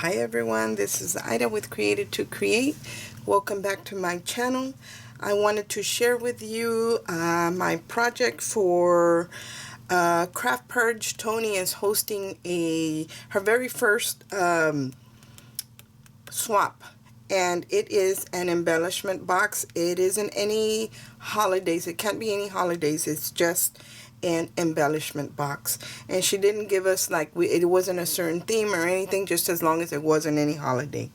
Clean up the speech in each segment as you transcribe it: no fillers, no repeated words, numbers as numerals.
Hi everyone, this is Ida with Created to Create. Welcome back to my channel. I wanted to share with you my project for Craft Purge. Tony is hosting her very first swap, and it is an embellishment box. It isn't any holidays. It can't be any holidays. It's just an embellishment box, and she didn't give us like it wasn't a certain theme or anything, just as long as it wasn't any holiday.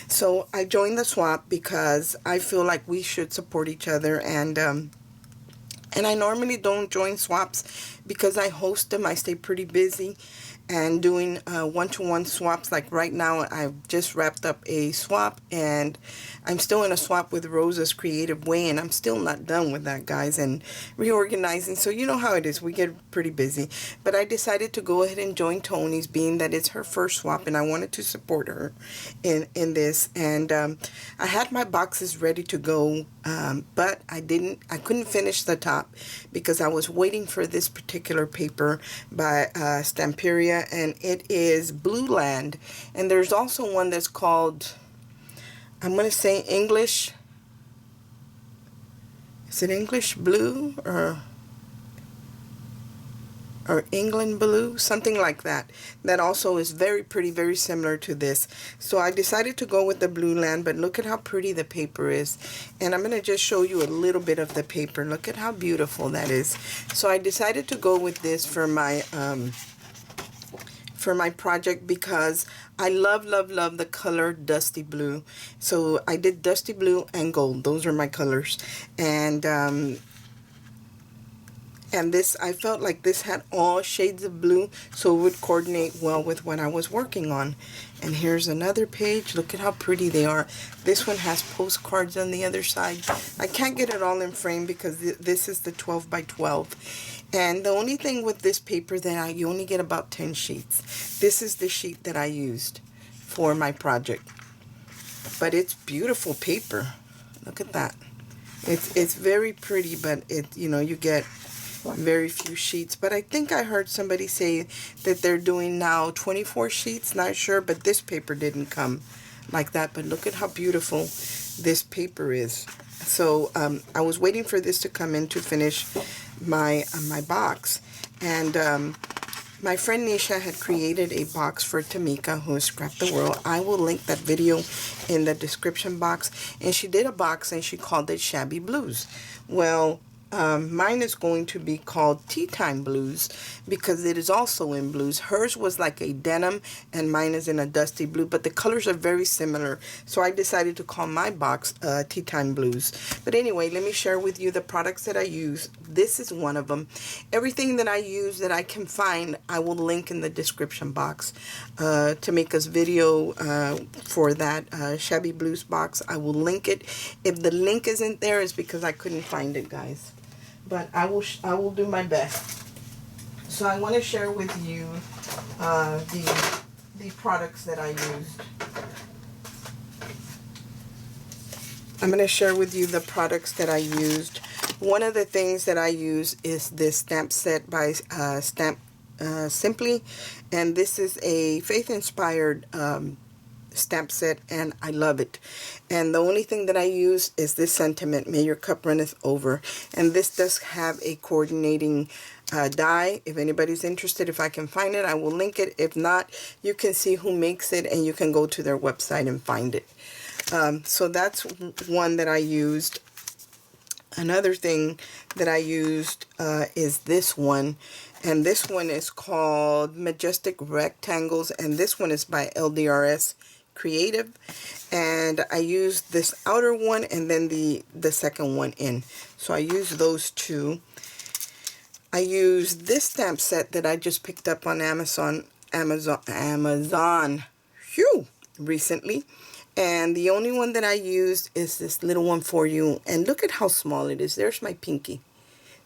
So I joined the swap because I feel like we should support each other, and I normally don't join swaps because I host them. I stay pretty busy and doing one-to-one swaps. Like right now, I've just wrapped up a swap, and I'm still in a swap with Rosa's Creative Way, and I'm still not done with that, guys, and reorganizing. So you know how it is. We get pretty busy. But I decided to go ahead and join Tony's, being that it's her first swap, and I wanted to support her in this. And I had my boxes ready to go, but I couldn't finish the top because I was waiting for this particular paper by Stamperia, and it is Blue Land. And there's also one that's called, I'm going to say English. Is it English Blue or England Blue? Something like that. That also is very pretty, very similar to this. So I decided to go with the Blue Land, but look at how pretty the paper is. And I'm going to just show you a little bit of the paper. Look at how beautiful that is. So I decided to go with this for my project because I love the color Dusty Blue. So I did Dusty Blue and Gold. Those are my colors. And this, I felt like this had all shades of blue, so it would coordinate well with what I was working on. And here's another page. Look at how pretty they are. This one has postcards on the other side. I can't get it all in frame because this is the 12 by 12. And the only thing with this paper that you only get about 10 sheets. This is the sheet that I used for my project. But it's beautiful paper. Look at that. It's very pretty, but you get very few sheets. But I think I heard somebody say that they're doing now 24 sheets. Not sure, but this paper didn't come like that. But look at how beautiful this paper is. So I was waiting for this to come in to finish my box, and my friend Nisha had created a box for Tamika, who is Scrap the World. I will link that video in the description box. And she did a box and she called it Shabby Blues. Well, mine is going to be called Tea Time Blues because it is also in blues. Hers was like a denim and mine is in a dusty blue, but the colors are very similar. So I decided to call my box Tea Time Blues. But anyway, let me share with you the products that I use. This is one of them. Everything that I use that I can find, I will link in the description box. Tamika's video for that Shabby Blues box, I will link it. If the link isn't there, it's because I couldn't find it, guys. But I will do my best. So I want to share with you the products that I used. I'm going to share with you the products that I used. One of the things that I use is this stamp set by Simply, and this is a faith-inspired stamp set, and I love it. And the only thing that I use is this sentiment, may your cup runneth over. And this does have a coordinating die. If anybody's interested, if I can find it, I will link it. If not, you can see who makes it and you can go to their website and find it. So that's one that I used. Another thing that I used is this one, and this one is called Majestic Rectangles, and this one is by LDRS Creative. And I used this outer one and then the second one in. So I used those two. I used this stamp set that I just picked up on Amazon recently. And the only one that I used is this little one for you. And look at how small it is. There's my pinky.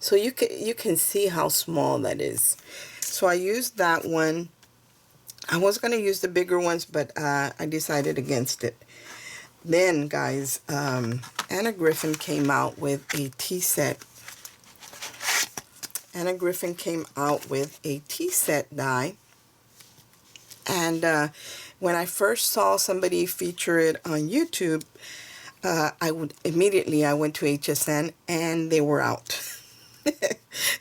So you can see how small that is. So I used that one. I was going to use the bigger ones, but I decided against it. Then, guys, Anna Griffin came out with a tea set. Anna Griffin came out with a tea set die. And when I first saw somebody feature it on YouTube, I went to HSN and they were out.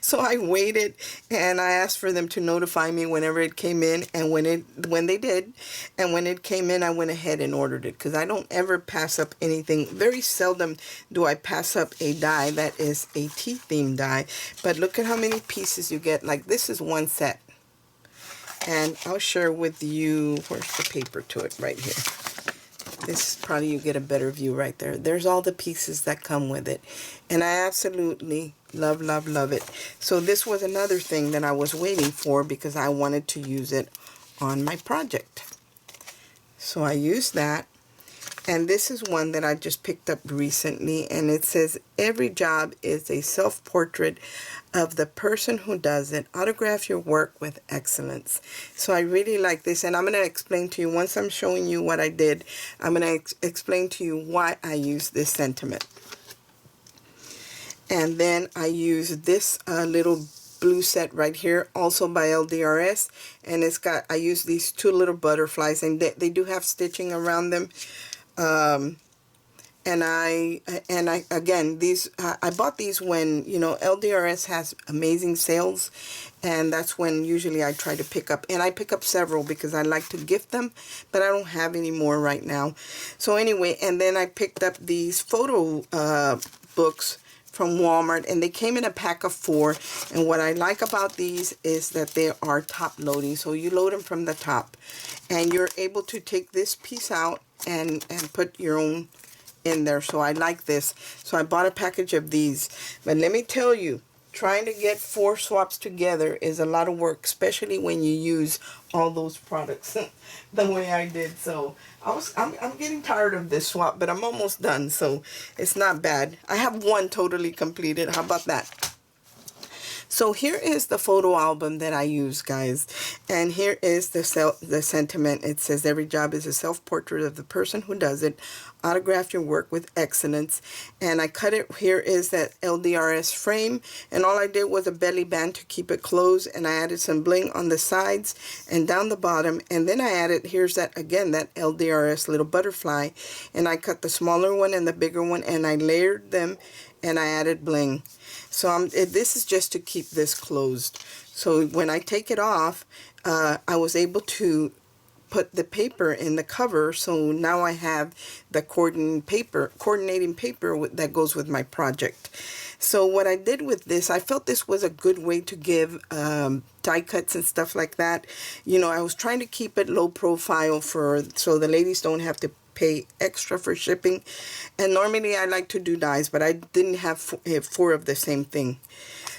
So I waited and I asked for them to notify me whenever it came in, and when they did, and when it came in, I went ahead and ordered it, because I don't ever pass up anything. Very seldom do I pass up a die that is a tea theme die. But look at how many pieces you get. Like, this is one set, and I'll share with you, where's the paper to it? Right here. This probably, you get a better view right there. There's all the pieces that come with it, and I absolutely love, love, love it. So this was another thing that I was waiting for, because I wanted to use it on my project. So I used that, and this is one that I just picked up recently, and it says, every job is a self-portrait of the person who does it. Autograph your work with excellence. So I really like this, and I'm going to explain to you, once I'm showing you what I did, I'm going to explain to you why I use this sentiment. And then I use this little blue set right here, also by LDRS, and it's got, I use these two little butterflies, and they do have stitching around them. And I again, these I bought these when, you know, LDRS has amazing sales, and that's when usually I try to pick up, and I pick up several because I like to gift them, but I don't have any more right now. So anyway, and then I picked up these photo books from Walmart, and they came in a pack of 4, and what I like about these is that they are top loading, so you load them from the top, and you're able to take this piece out and put your own in there. So I like this, so I bought a package of these. But let me tell you, trying to get 4 swaps together is a lot of work, especially when you use all those products the way I did. So I'm getting tired of this swap, but I'm almost done, so it's not bad. I have one totally completed. How about that? So here is the photo album that I use, guys, and here is the sentiment. It says, every job is a self-portrait of the person who does it. Autograph your work with excellence. And I cut it. Here is that LDRS frame, and all I did was a belly band to keep it closed, and I added some bling on the sides and down the bottom, and then I added, here's that again, that LDRS little butterfly, and I cut the smaller one and the bigger one, and I layered them, and I added bling. So this is just to keep this closed. So when I take it off, I was able to put the paper in the cover, so now I have the coordinating paper that goes with my project. So what I did with this, I felt this was a good way to give die cuts and stuff like that. You know, I was trying to keep it low profile so the ladies don't have to pay extra for shipping, and normally I like to do dies, but I didn't have 4 of the same thing.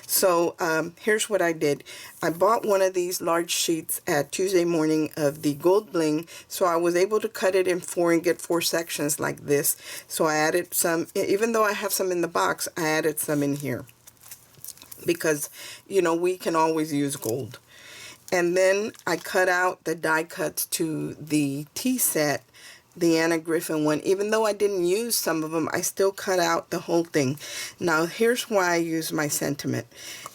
So here's what I did. I bought one of these large sheets at Tuesday Morning of the gold bling, so I was able to cut it in 4 and get 4 sections like this. So I added some, even though I have some in the box, I added some in here because, you know, we can always use gold. And then I cut out the die cuts to the tea set, the Anna Griffin one. Even though I didn't use some of them, I still cut out the whole thing. Now here's why I use my sentiment,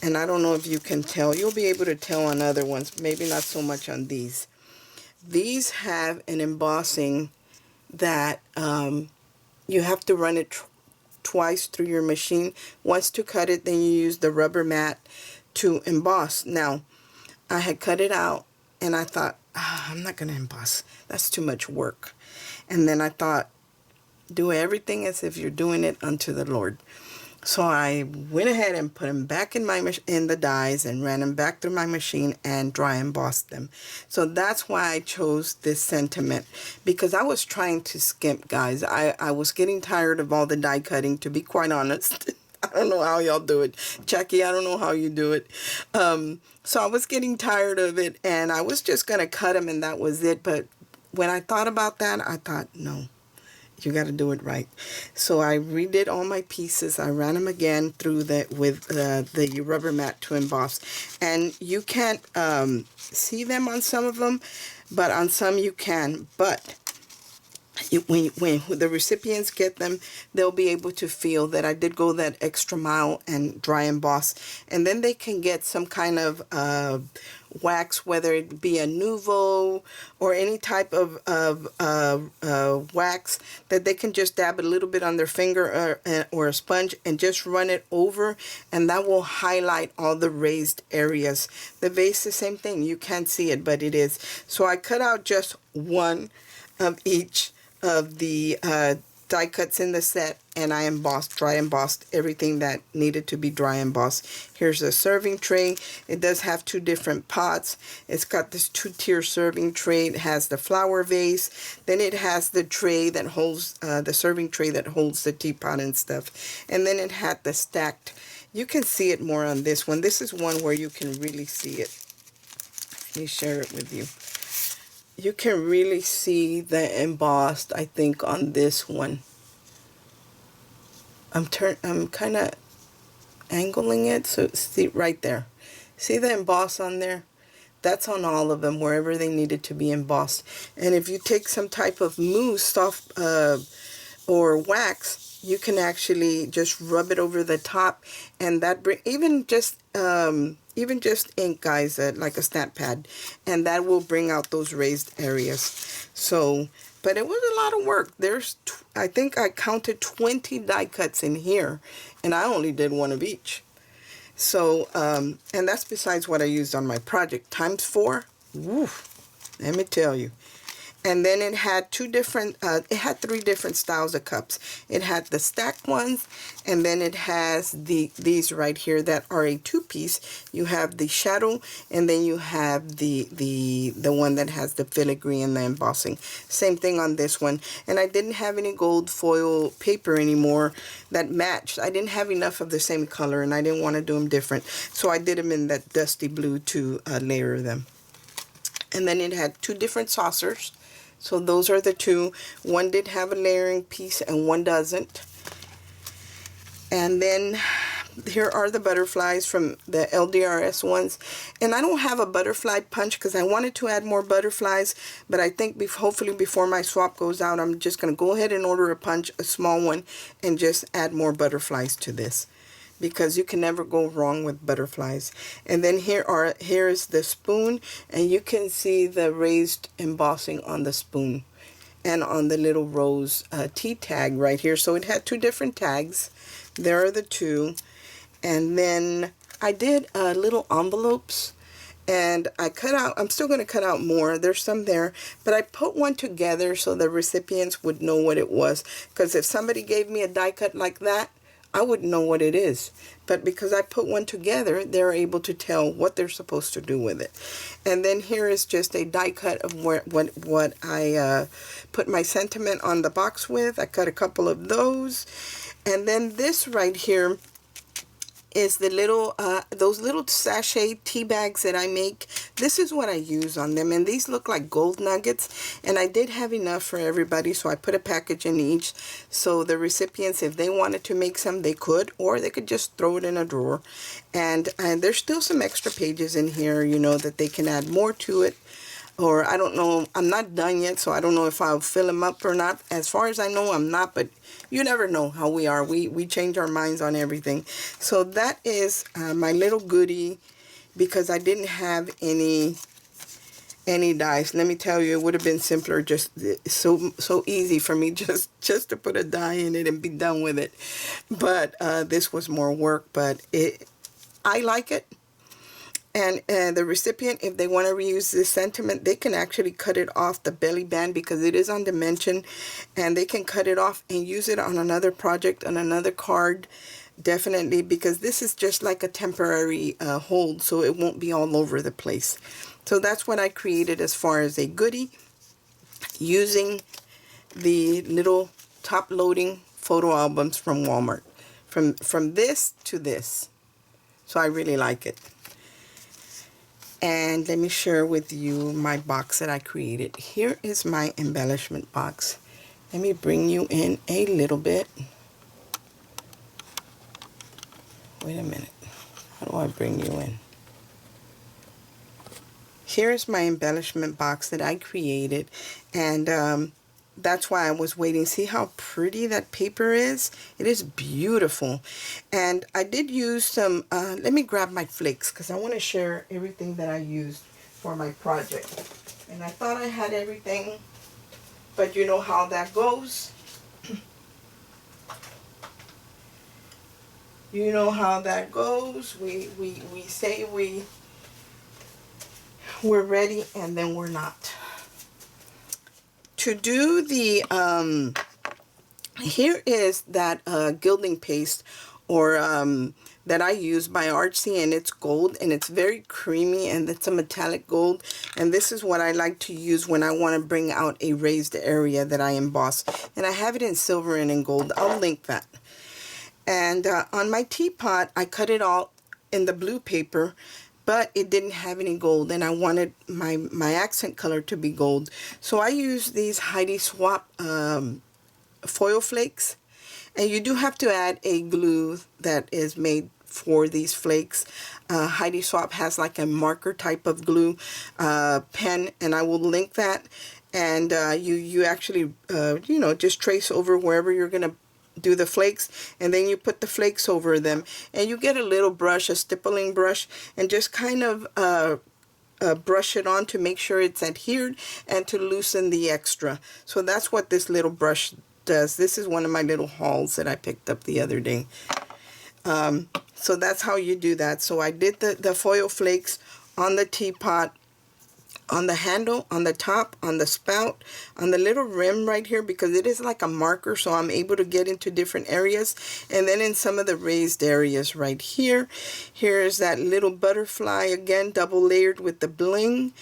and I don't know if you can tell. You'll be able to tell on other ones, maybe not so much on these. These have an embossing that you have to run it twice through your machine. Once to cut it, then you use the rubber mat to emboss. Now I had cut it out, and I thought, I'm not going to emboss. That's too much work. And then I thought, do everything as if you're doing it unto the Lord. So I went ahead and put them back in the dies and ran them back through my machine and dry embossed them. So that's why I chose this sentiment, because I was trying to skimp, guys. I was getting tired of all the die cutting, to be quite honest. I don't know how y'all do it. Jackie, I don't know how you do it. So I was getting tired of it, and I was just going to cut them, and that was it. But when I thought about that, I thought, no, you got to do it right. So I redid all my pieces. I ran them again through with the rubber mat to emboss. And you can't see them on some of them, but on some you can. But when the recipients get them, they'll be able to feel that I did go that extra mile and dry emboss. And then they can get some kind of wax, whether it be a Nouveau or any type of wax, that they can just dab a little bit on their finger or a sponge and just run it over, and that will highlight all the raised areas. The vase, the same thing. You can't see it, but it is. So I cut out just one of each of the die cuts in the set, and I embossed, dry embossed everything that needed to be dry embossed. Here's a serving tray. It does have two different pots. It's got this 2-tier serving tray. It has the flower vase. Then it has the tray that holds, the serving tray that holds the teapot and stuff. And then it had the stacked. You can see it more on this one. This is one where you can really see it. Let me share it with you. You can really see the embossed, I think, on this one. I'm kind of angling it, so see right there. See the emboss on there? That's on all of them, wherever they needed to be embossed. And if you take some type of mousse, soft or wax, you can actually just rub it over the top, and that even just ink, guys, like a stamp pad, and that will bring out those raised areas. So, but it was a lot of work. I think I counted 20 die cuts in here, and I only did one of each. So, and that's besides what I used on my project, times 4. Woo, let me tell you. And then it had three different styles of cups. It had the stacked ones, and then it has these right here that are a 2-piece. You have the shadow, and then you have the one that has the filigree and the embossing. Same thing on this one. And I didn't have any gold foil paper anymore that matched. I didn't have enough of the same color, and I didn't want to do them different. So I did them in that dusty blue to layer them. And then it had 2 different saucers. So those are the 2. One did have a layering piece and one doesn't. And then here are the butterflies from the LDRS ones. And I don't have a butterfly punch because I wanted to add more butterflies. But I think hopefully before my swap goes out, I'm just going to go ahead and order a punch, a small one, and just add more butterflies to this, because you can never go wrong with butterflies. And then here's the spoon, and you can see the raised embossing on the spoon and on the little rose tea tag right here. So it had 2 different tags. There are the 2. And then I did little envelopes, and I cut out, I'm still going to cut out more. There's some there, but I put one together so the recipients would know what it was. Because if somebody gave me a die cut like that, I wouldn't know what it is. But because I put one together, they're able to tell what they're supposed to do with it. And then here is just a die cut of what I put my sentiment on the box with. I cut a couple of those. And then this right here is the little, those little sachet tea bags that I make. This is what I use on them, and these look like gold nuggets, and I did have enough for everybody, so I put a package in each, so the recipients, if they wanted to make some, they could, or they could just throw it in a drawer. And there's still some extra pages in here, you know, that they can add more to it. Or I don't know, I'm not done yet, so I don't know if I'll fill them up or not. As far as I know, I'm not, but you never know how we are. We change our minds on everything. So that is my little goodie, because I didn't have any dies. Let me tell you, it would have been simpler, just so easy for me just to put a die in it and be done with it. But this was more work, but I like it. And the recipient, if they want to reuse this sentiment, they can actually cut it off the belly band, because it is on dimension, and they can cut it off and use it on another project, on another card, definitely, because this is just like a temporary hold, so it won't be all over the place. So that's what I created as far as a goodie, using the little top loading photo albums from Walmart, from this to this. So I really like it. And let me share with you my box that I created. Here is my embellishment box. Let me bring you in a little bit. Wait a minute. How do I bring you in? Here is my embellishment box that I created. And that's why I was waiting. See how pretty that paper is? It is beautiful. And I did use some, let me grab my flakes because I want to share everything that I used for my project. And I thought I had everything, but you know how that goes. You know how that goes. We say we're ready and then we're not. To do the, here is that gilding paste or that I use by Artsy, and it's gold and it's very creamy and it's a metallic gold, and this is what I like to use when I want to bring out a raised area that I emboss, and I have it in silver and in gold. I'll link that. And on my teapot I cut it all in the blue paper, but it didn't have any gold, and I wanted my accent color to be gold, so I used these Heidi Swapp foil flakes. And you do have to add a glue that is made for these flakes. Heidi Swapp has like a marker type of glue pen, and I will link that. And you actually you know, just trace over wherever you're gonna do the flakes, and then you put the flakes over them, and you get a little brush, a stippling brush, and just kind of brush it on to make sure it's adhered and to loosen the extra. So that's what this little brush does. This is one of my little hauls that I picked up the other day. So that's how you do that. So I did the foil flakes on the teapot, on the handle, on the top, on the spout, on the little rim right here, because it is like a marker, so I'm able to get into different areas, and then in some of the raised areas right here. Here's that little butterfly, again double layered with the bling,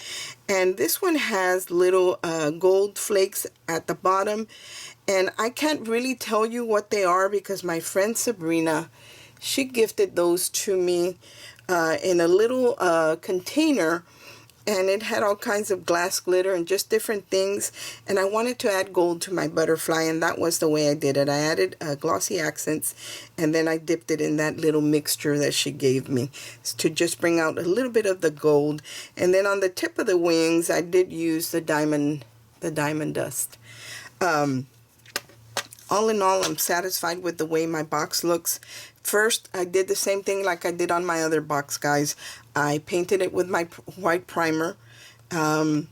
and this one has little gold flakes at the bottom, and I can't really tell you what they are because my friend Sabrina, she gifted those to me in a little container, and it had all kinds of glass glitter and just different things, and I wanted to add gold to my butterfly, and that was the way I did it. I added glossy accents, and then I dipped it in that little mixture that she gave me to just bring out a little bit of the gold. And then on the tip of the wings I did use the diamond dust. All in all, I'm satisfied with the way my box looks. First, I did the same thing like I did on my other box, guys. I painted it with my white primer. And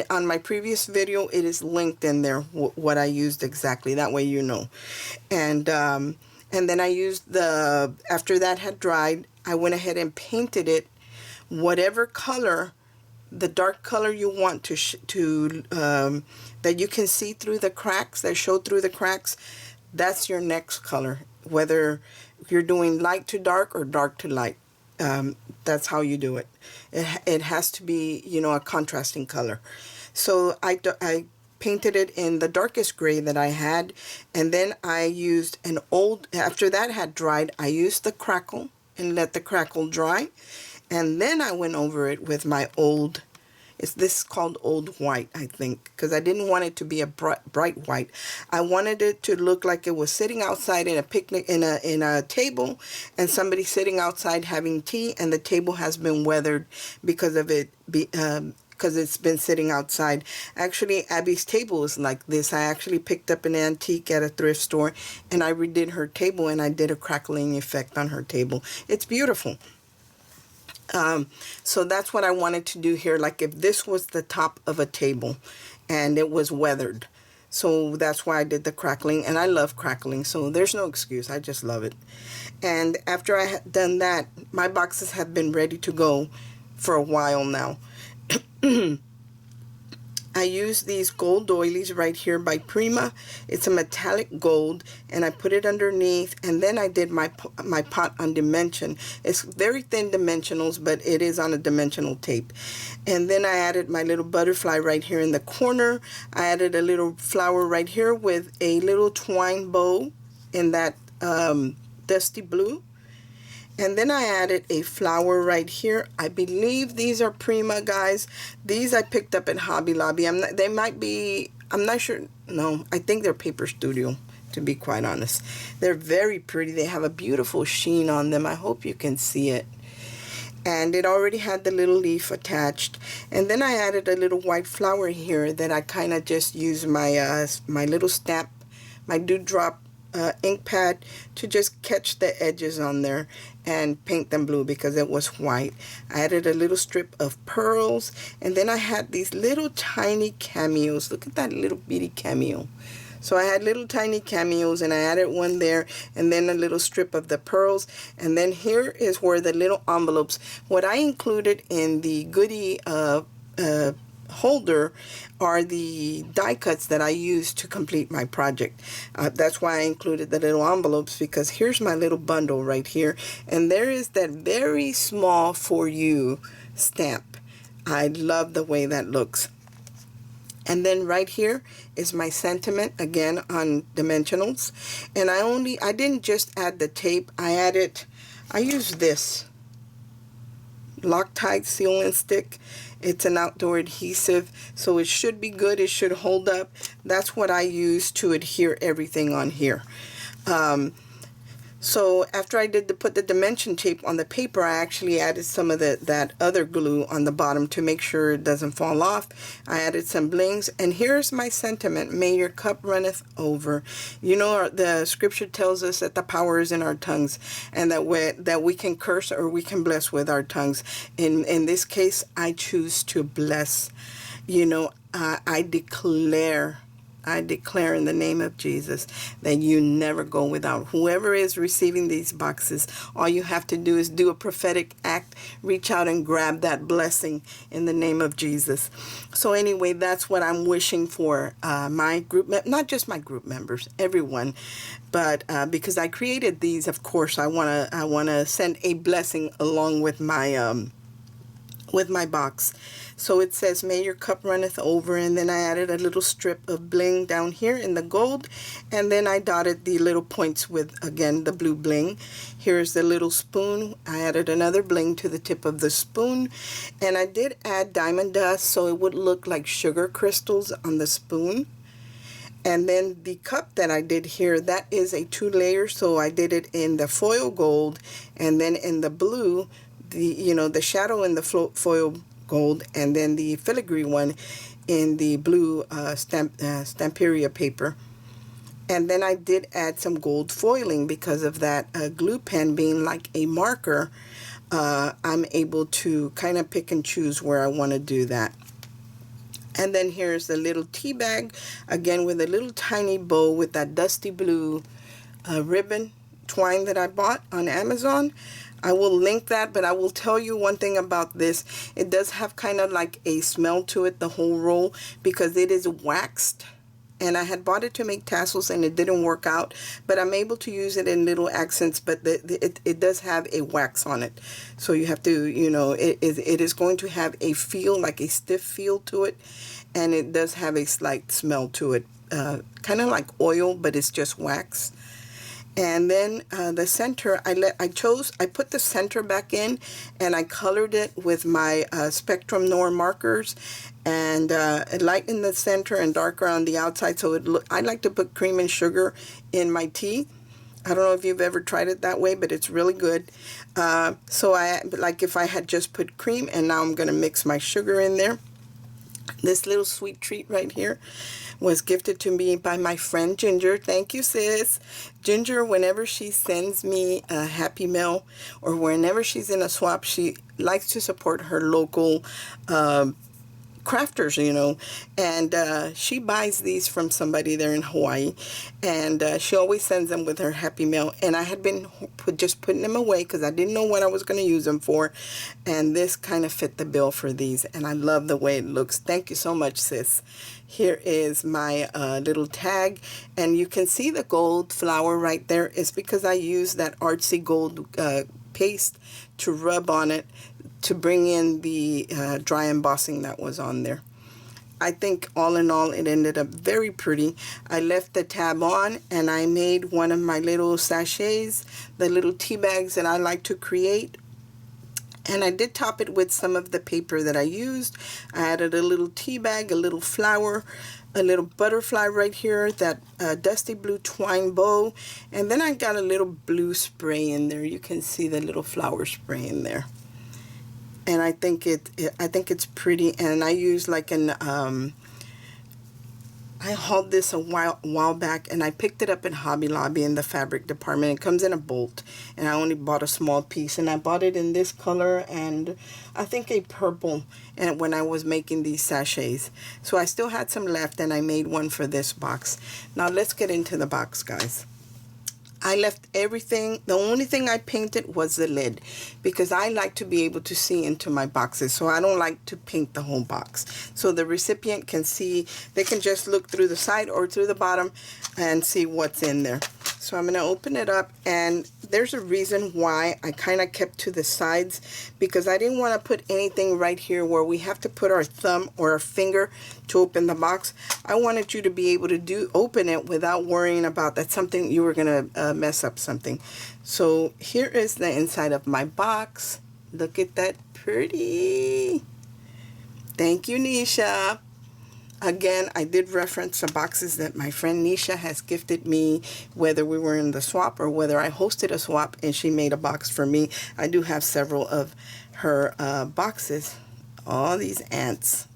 on my previous video, it is linked in there what I used exactly. That way you know. And then I used after that had dried, I went ahead and painted it whatever color, the dark color you want that you can see through the cracks, that show through the cracks. That's your next color, whether you're doing light to dark or dark to light. That's how you do it. It has to be, you know, a contrasting color. So I painted it in the darkest gray that I had, and then I used after that had dried, I used the crackle and let the crackle dry, and then I went over it with my this is called old white, I think, because I didn't want it to be a bright white. I wanted it to look like it was sitting outside in a picnic, in a table, and somebody sitting outside having tea, and the table has been weathered because of it, because it's been sitting outside. Actually, Abby's table is like this. I actually picked up an antique at a thrift store, and I redid her table, and I did a crackling effect on her table. It's beautiful. So that's what I wanted to do here, like if this was the top of a table and it was weathered. So that's why I did the crackling, and I love crackling, so there's no excuse. I just love it. And after I had done that, my boxes have been ready to go for a while now. I use these gold doilies right here by Prima. It's a metallic gold, and I put it underneath, and then I did my pot on dimension. It's very thin dimensionals, but it is on a dimensional tape. And then I added my little butterfly right here in the corner. I added a little flower right here with a little twine bow in that dusty blue. And then I added a flower right here. I believe these are Prima, guys. These I picked up at Hobby Lobby. I'm not sure. No, I think they're Paper Studio, to be quite honest. They're very pretty. They have a beautiful sheen on them. I hope you can see it. and it already had the little leaf attached. And then I added a little white flower here that I kind of just used my my little stamp, my dewdrop ink pad, to just catch the edges on there and paint them blue because it was white. I added a little strip of pearls, and then I had these little tiny cameos. Look at that little bitty cameo. So I had little tiny cameos, and I added one there, and then a little strip of the pearls. And then here is where the little envelopes, what I included in the goody holder are the die cuts that I used to complete my project. That's why I included the little envelopes, because here's my little bundle right here, and there is that very small for you stamp. I love the way that looks. And then right here is my sentiment, again on dimensionals. And I didn't just add the tape, I used this Loctite sealing stick. It's an outdoor adhesive, so it should be good, it should hold up. That's what I use to adhere everything on here. So after I put the dimension tape on the paper, I actually added some of that other glue on the bottom to make sure it doesn't fall off. I added some blings, and here's my sentiment: may your cup runneth over. You know, the scripture tells us that the power is in our tongues, and that we can curse or we can bless with our tongues. In this case, I choose to bless. You know, I declare in the name of Jesus that you never go without. Whoever is receiving these boxes, all you have to do is do a prophetic act, reach out and grab that blessing in the name of Jesus. So anyway, that's what I'm wishing for my group, not just my group members, everyone. But because I created these, of course, I wanna send a blessing along with my box. So it says, may your cup runneth over, and then I added a little strip of bling down here in the gold, and then I dotted the little points with, again, the blue bling. Here's the little spoon. I added another bling to the tip of the spoon, and I did add diamond dust so it would look like sugar crystals on the spoon. And then the cup that I did here, that is a 2-layer, so I did it in the foil gold, and then in the blue, the shadow in the foil gold, and then the filigree one in the blue Stamperia paper. And then I did add some gold foiling because of that glue pen being like a marker. I'm able to kind of pick and choose where I want to do that. And then here's the little tea bag, again with a little tiny bow with that dusty blue ribbon twine that I bought on Amazon. I will link that, but I will tell you one thing about this. It does have kind of like a smell to it, the whole roll, because it is waxed. And I had bought it to make tassels, and it didn't work out. But I'm able to use it in little accents, but it does have a wax on it. So you have to, it is going to have a feel, like a stiff feel to it. And it does have a slight smell to it. Kind of like oil, but it's just wax. And then the center, I put the center back in, and I colored it with my Spectrum Noir markers, and light in the center and darker on the outside. So I like to put cream and sugar in my tea. I don't know if you've ever tried it that way, but it's really good. So if I had just put cream, and now I'm going to mix my sugar in there. This little sweet treat right here was gifted to me by my friend Ginger. Thank you, sis. Ginger, whenever she sends me a happy mail, or whenever she's in a swap, she likes to support her local crafters, and she buys these from somebody there in Hawaii, and she always sends them with her happy mail. And I had been just putting them away because I didn't know what I was going to use them for, and this kind of fit the bill for these, and I love the way it looks. Thank you so much, sis. Here is my little tag, and you can see the gold flower right there. It's because I used that artsy gold paste to rub on it to bring in the dry embossing that was on there. I think all in all it ended up very pretty. I left the tab on, and I made one of my little sachets, the little tea bags that I like to create. And I did top it with some of the paper that I used. I added a little tea bag, a little flower, a little butterfly right here, that dusty blue twine bow, and then I got a little blue spray in there. You can see the little flower spray in there. and I think it's pretty. And I use like an I hauled this a while back, and I picked it up in Hobby Lobby in the fabric department. It comes in a bolt, and I only bought a small piece, and I bought it in this color and I think a purple, and when I was making these sachets. So I still had some left, and I made one for this box. Now let's get into the box, guys. I left everything. The only thing I painted was the lid, because I like to be able to see into my boxes, so I don't like to paint the whole box. So the recipient can see, they can just look through the side or through the bottom and see what's in there. So I'm going to open it up, and there's a reason why I kind of kept to the sides, because I didn't want to put anything right here where we have to put our thumb or our finger to open the box. I wanted you to be able to open it without worrying about that something you were going to mess up something. So here is the inside of my box. Look at that pretty. Thank you, Nisha. Again, I did reference the boxes that my friend Nisha has gifted me, whether we were in the swap or whether I hosted a swap and she made a box for me. I do have several of her boxes. All these ants.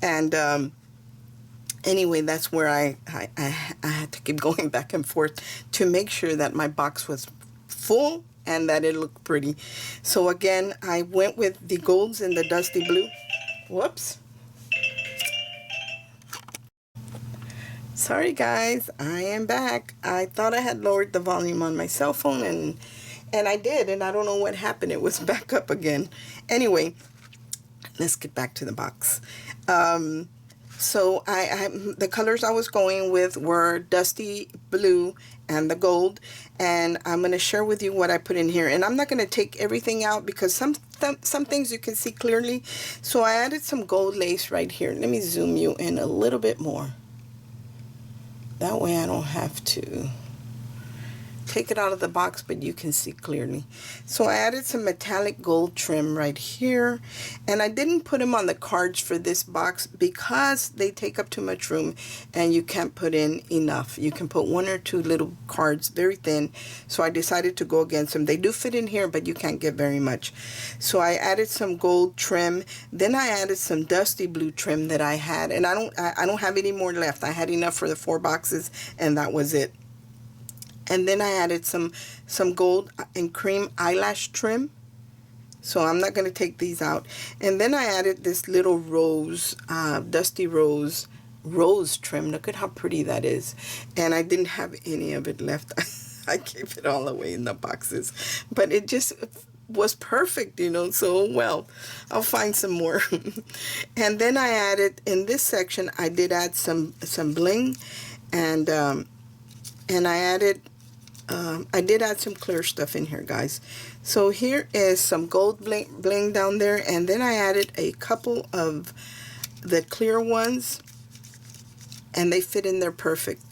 And anyway, that's where I had to keep going back and forth to make sure that my box was full and that it looked pretty. So again, I went with the golds and the dusty blue. Whoops. Sorry guys, I am back. I thought I had lowered the volume on my cell phone, and I did, and I don't know what happened. It was back up again. Anyway, let's get back to the box. So the colors I was going with were dusty blue and the gold, and I'm going to share with you what I put in here. And I'm not going to take everything out because some things you can see clearly. So I added some gold lace right here. Let me zoom you in a little bit more. That way I don't have to take it out of the box, but you can see clearly. So I added some metallic gold trim right here, and I didn't put them on the cards for this box because they take up too much room and you can't put in enough. You can put one or two little cards, very thin, so I decided to go against them. They do fit in here, but you can't get very much. So I added some gold trim, then I added some dusty blue trim that I had, and I don't have any more left. I had enough for the 4 boxes, and that was it. And then I added some gold and cream eyelash trim. So I'm not going to take these out. And then I added this little rose, dusty rose trim. Look at how pretty that is. And I didn't have any of it left. I gave it all away in the boxes. But it just was perfect, you know. So, well, I'll find some more. And then I added, in this section, I did add some bling. And I added... I did add some clear stuff in here, guys. So here is some gold bling down there, and then I added a couple of the clear ones, and they fit in there perfect.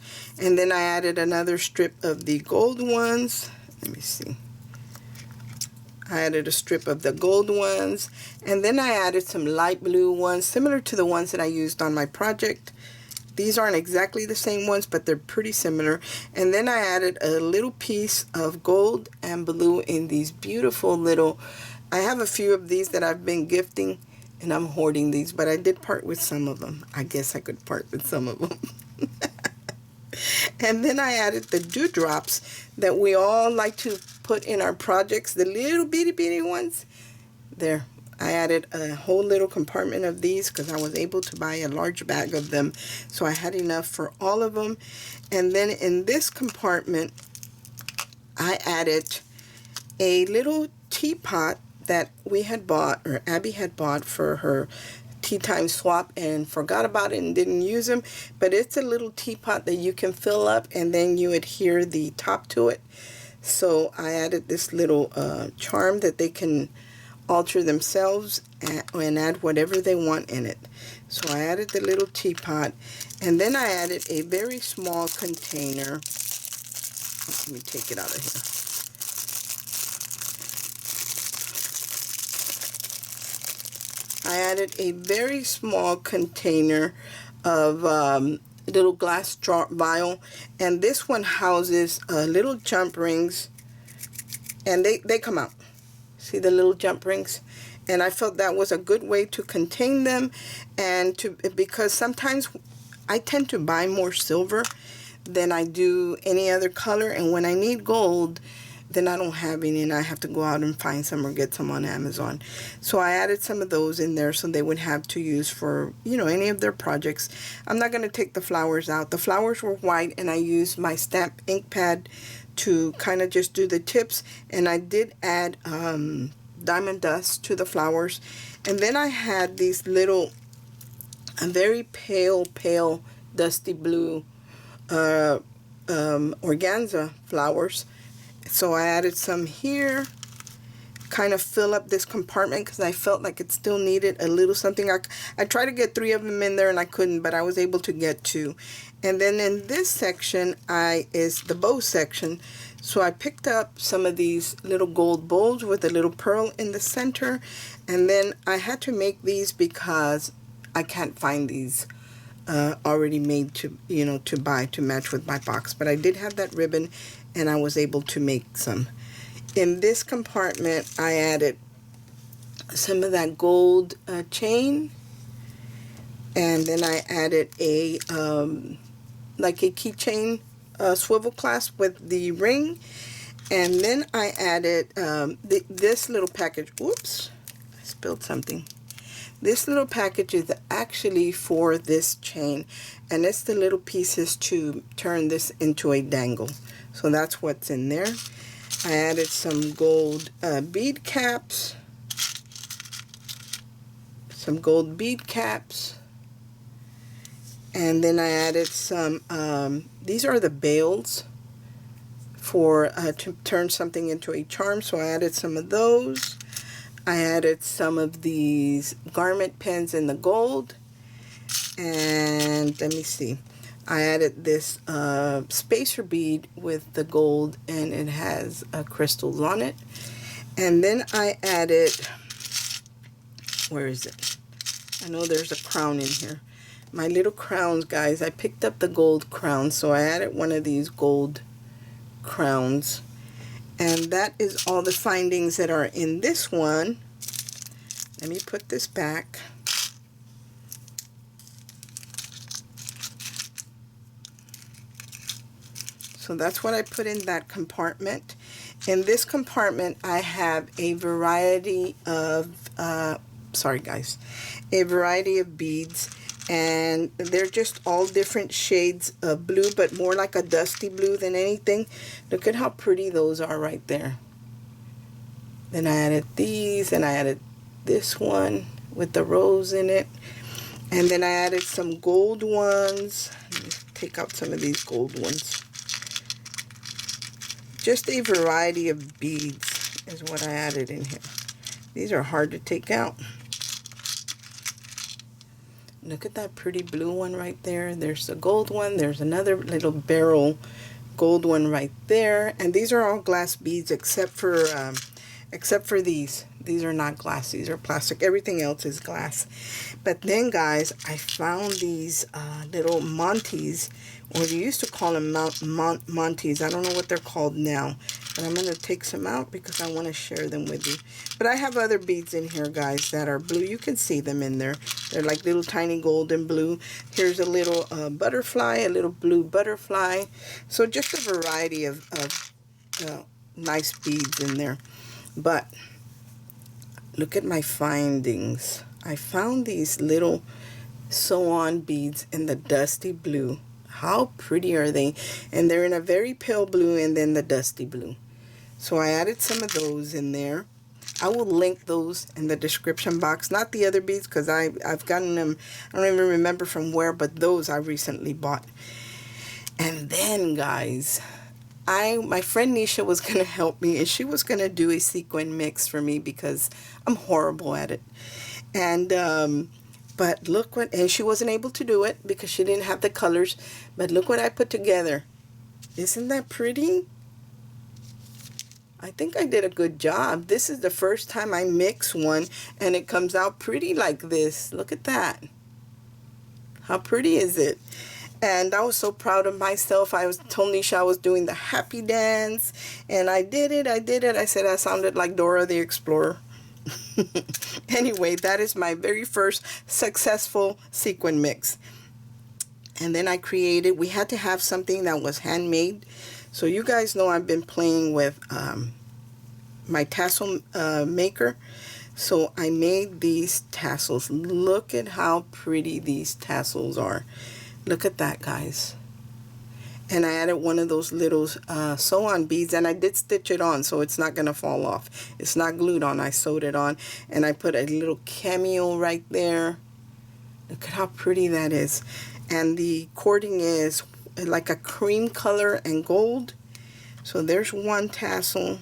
And then I added another strip of the gold ones. Let me see. I added a strip of the gold ones, and then I added some light blue ones, similar to the ones that I used on my project. These aren't exactly the same ones, but they're pretty similar. And then I added a little piece of gold and blue in these beautiful little... I have a few of these that I've been gifting, and I'm hoarding these, but I did part with some of them. I guess I could part with some of them. And then I added the dewdrops that we all like to put in our projects, the little bitty ones. There. I added a whole little compartment of these because I was able to buy a large bag of them, so I had enough for all of them. And then in this compartment I added a little teapot that we had bought, or Abby had bought for her tea time swap, and forgot about it and didn't use them. But it's a little teapot that you can fill up and then you adhere the top to it. So I added this little charm that they can alter themselves and add whatever they want in it. So I added the little teapot, and then I added a very small container. Let me take it out of here. I added a very small container of little glass jar vial, and this one houses little jump rings, and they come out. See the little jump rings? And I felt that was a good way to contain them, and because sometimes I tend to buy more silver than I do any other color, and when I need gold, then I don't have any and I have to go out and find some or get some on Amazon. So I added some of those in there so they would have to use for, you know, any of their projects. I'm not going to take the flowers out. The flowers were white, and I used my stamp ink pad to kind of just do the tips, and I did add diamond dust to the flowers. And then I had these little very pale dusty blue organza flowers. So I added some here, kind of fill up this compartment because I felt like it still needed a little something. I tried to get 3 of them in there and I couldn't, but I was able to get 2. And then in this section is the bow section. So I picked up some of these little gold bowls with a little pearl in the center, and then I had to make these because I can't find these already made to, you know, to buy to match with my box. But I did have that ribbon, and I was able to make some. In this compartment, I added some of that gold chain, and then I added a like a keychain swivel clasp with the ring, and then I added this little package. Oops, I spilled something. This little package is actually for this chain, and it's the little pieces to turn this into a dangle. So that's what's in there. I added some gold bead caps. Some gold bead caps. And then I added some, these are the bails for to turn something into a charm. So I added some of those. I added some of these garment pins in the gold. And let me see. I added this spacer bead with the gold, and it has crystals on it. And then I added, where is it? I know there's a crown in here. My little crowns, guys. I picked up the gold crowns, so I added one of these gold crowns. And that is all the findings that are in this one. Let me put this back. So that's what I put in that compartment. In this compartment, I have a variety of, sorry guys, a variety of beads. And they're just all different shades of blue, but more like a dusty blue than anything. Look at how pretty those are right there. Then I added these, and I added this one with the rose in it. And then I added some gold ones. Let me take out some of these gold ones. Just a variety of beads is what I added in here. These are hard to take out. Look at that pretty blue one right there. There's the gold one. There's another little barrel gold one right there. And these are all glass beads except for these. These are not glass. These are plastic. Everything else is glass. But then, guys, I found these little Monties, or we used to call them Monties. I don't know what they're called now. But I'm going to take some out because I want to share them with you. But I have other beads in here, guys, that are blue. You can see them in there. They're like little tiny golden blue. Here's a little butterfly, a little blue butterfly. So just a variety of nice beads in there. But look at my findings. I found these little sew-on beads in the dusty blue. How pretty are they? And they're in a very pale blue and then the dusty blue. So I added some of those in there. I will link those in the description box. Not the other beads because I've gotten them, I don't even remember from where, but those I recently bought. And then, guys, my friend Nisha was going to help me, and she was going to do a sequin mix for me because I'm horrible at it. And but look what, and she wasn't able to do it because she didn't have the colors, but look what I put together. Isn't that pretty? I think I did a good job. This is the first time I mix one and it comes out pretty like this. Look at that. How pretty is it? And I was so proud of myself. I told Nisha I was doing the happy dance, and I did it. I said I sounded like Dora the Explorer. Anyway, that is my very first successful sequin mix. And then we had to have something that was handmade. So you guys know I've been playing with my tassel maker. So I made these tassels. Look at how pretty these tassels are. Look at that, guys. And I added one of those little sew-on beads, and I did stitch it on so it's not going to fall off. It's not glued on. I sewed it on, and I put a little cameo right there. Look at how pretty that is. And the cording is like a cream color and gold. So there's one tassel.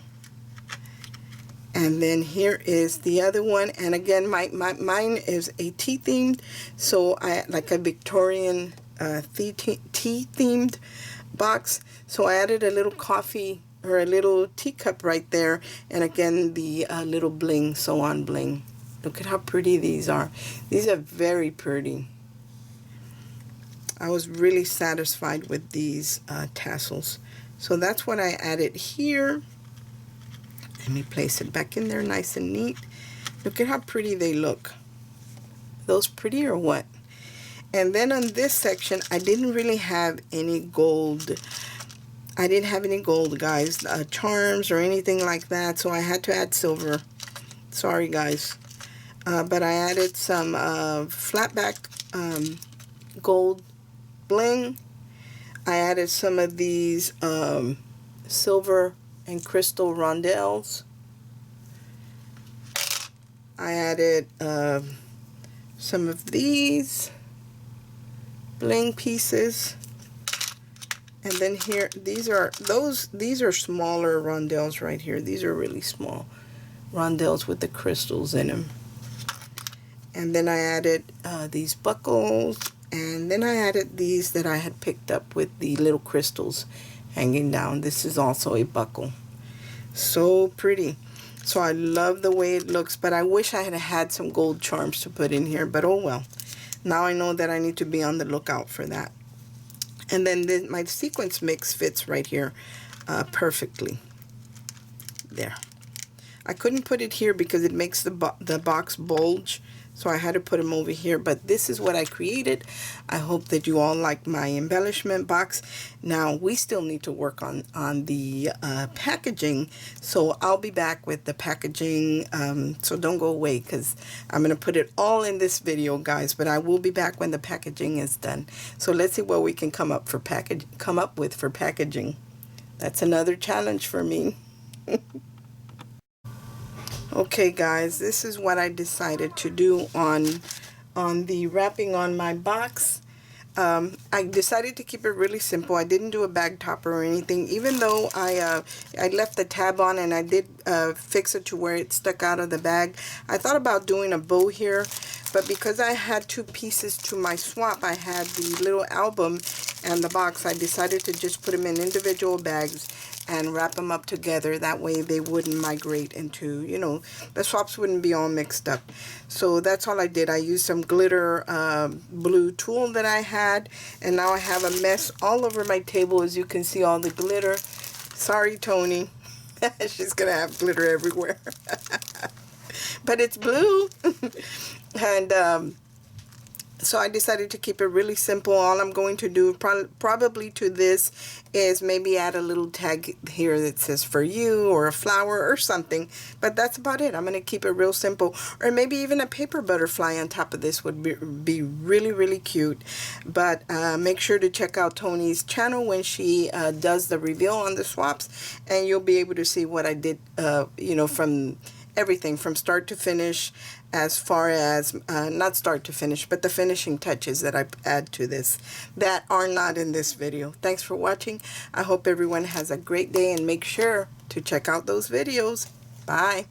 And then here is the other one, and again mine is a tea themed, so I like a Victorian tea themed box. So I added a little coffee or a little teacup right there, and again the little bling, sew on bling. Look at how pretty these are. These are very pretty. I was really satisfied with these tassels. So that's what I added here. Let me place it back in there nice and neat. Look at how pretty they look. Those pretty or what? And then on this section, I didn't really have any gold. I didn't have any gold, guys, charms or anything like that. So I had to add silver. Sorry, guys. But I added some flat back gold bling. I added some of these silver and crystal rondelles. I added some of these bling pieces, and then here these are smaller rondelles right here. These are really small rondelles with the crystals in them. And then I added these buckles, and then I added these that I had picked up with the little crystals hanging down. This is also a buckle. So pretty. So I love the way it looks, but I wish I had had some gold charms to put in here, but oh well. Now I know that I need to be on the lookout for that. And then my sequence mix fits right here perfectly. There. I couldn't put it here because it makes the box bulge, so I had to put them over here, but this is what I created. I hope that you all like my embellishment box. Now we still need to work on the packaging, so I'll be back with the packaging, so don't go away because I'm going to put it all in this video, guys, but I will be back when the packaging is done. So let's see what we can come up with for packaging. That's another challenge for me. Okay, guys, this is what I decided to do on the wrapping on my box. I decided to keep it really simple. I didn't do a bag topper or anything, even though I left the tab on and I did fix it to where it stuck out of the bag. I thought about doing a bow here, but because I had two pieces to my swap, I had the little album and the box, I decided to just put them in individual bags and wrap them up together. That way they wouldn't migrate into, you know, the swaps wouldn't be all mixed up. So that's all I did. I used some glitter blue tulle that I had, and now I have a mess all over my table. As you can see, all the glitter. Sorry, Tony. She's gonna have glitter everywhere. But it's blue. And so I decided to keep it really simple. All I'm going to do probably to this is maybe add a little tag here that says for you, or a flower or something. But that's about it. I'm going to keep it real simple. Or maybe even a paper butterfly on top of this would be really, really cute. But make sure to check out Tony's channel when she does the reveal on the swaps. And you'll be able to see what I did, you know, from everything from start to finish, as far as not start to finish, but the finishing touches that I add to this that are not in this video. Thanks for watching. I hope everyone has a great day, and make sure to check out those videos. Bye.